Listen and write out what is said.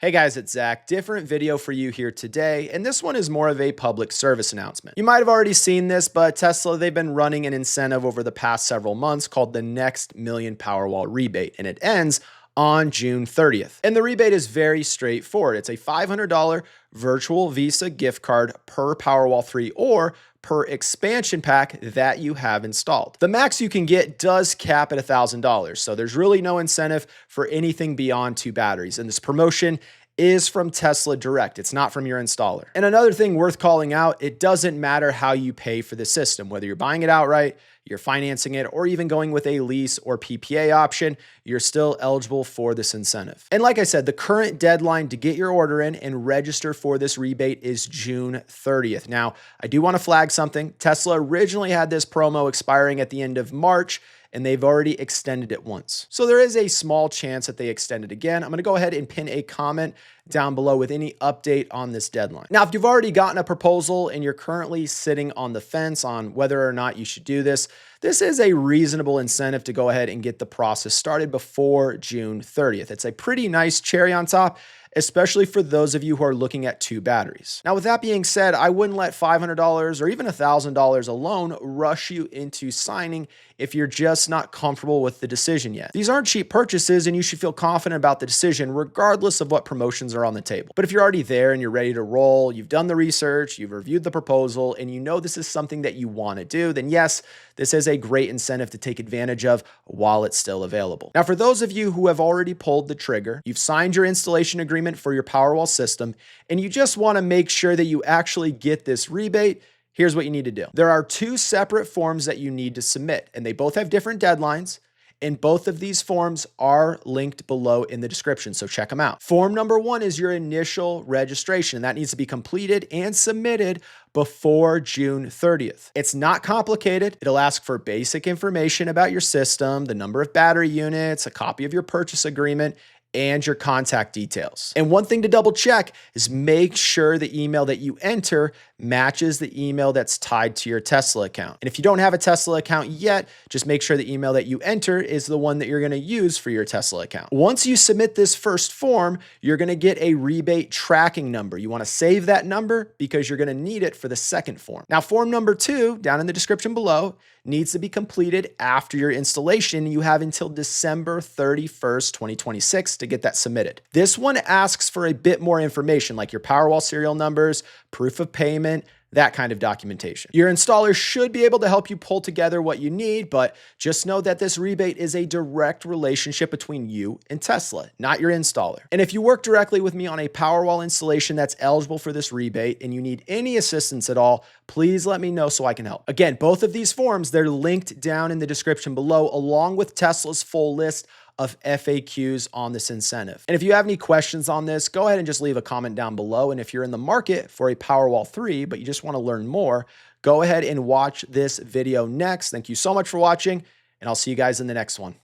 Hey guys, it's Zach. Different video for you here today, and this one is more of a public service announcement. You might have already seen this, but Tesla, they've been running an incentive over the past several months called the Next Million Powerwall Rebate, and it ends on June 30th. And the rebate is very straightforward. It's a $500 virtual Visa gift card per Powerwall 3 or per expansion pack that you have installed. The max you can get does cap at $1,000, so there's really no incentive for anything beyond 2 batteries. And this promotion is from Tesla direct. It's not from your installer. And another thing worth calling out, it doesn't matter how you pay for the system, whether you're buying it outright, you're financing it, or even going with a lease or PPA option, you're still eligible for this incentive. And like I said, the current deadline to get your order in and register for this rebate is June 30th. Now, I do want to flag something. Tesla originally had this promo expiring at the end of March, and they've already extended it once. So there is a small chance that they extend it again. I'm gonna go ahead and pin a comment down below with any update on this deadline. Now, if you've already gotten a proposal and you're currently sitting on the fence on whether or not you should do this, this is a reasonable incentive to go ahead and get the process started before June 30th. It's a pretty nice cherry on top, especially for those of you who are looking at 2 batteries. Now, with that being said, I wouldn't let $500 or even $1,000 alone rush you into signing if you're just not comfortable with the decision yet. These aren't cheap purchases, and you should feel confident about the decision regardless of what promotions are on the table. But if you're already there and you're ready to roll, you've done the research, you've reviewed the proposal, and you know this is something that you want to do, then yes, this is a great incentive to take advantage of while it's still available. Now, for those of you who have already pulled the trigger, you've signed your installation agreement for your Powerwall system, and you just want to make sure that you actually get this rebate, here's what you need to do. There are 2 separate forms that you need to submit, and they both have different deadlines, and both of these forms are linked below in the description, so check them out. Form number 1 is your initial registration. That needs to be completed and submitted before June 30th. It's not complicated. It'll ask for basic information about your system, the number of battery units, a copy of your purchase agreement, and your contact details. And one thing to double check is make sure the email that you enter matches the email that's tied to your Tesla account. And if you don't have a Tesla account yet, just make sure the email that you enter is the one that you're going to use for your Tesla account. Once you submit this first form, you're going to get a rebate tracking number. You want to save that number because you're going to need it for the second form. Now, form number 2, down in the description below, needs to be completed after your installation. You have until December 31st, 2026 to get that submitted. This one asks for a bit more information like your Powerwall serial numbers, proof of payment, that kind of documentation. Your installer should be able to help you pull together what you need, but just know that this rebate is a direct relationship between you and Tesla, not your installer. And if you work directly with me on a Powerwall installation that's eligible for this rebate and you need any assistance at all, please let me know so I can help. Again, both of these forms, they're linked down in the description below, along with Tesla's full list of FAQs on this incentive. And if you have any questions on this, go ahead and just leave a comment down below. And if you're in the market for a Powerwall 3, but you just want to learn more, go ahead and watch this video next. Thank you so much for watching, and I'll see you guys in the next one.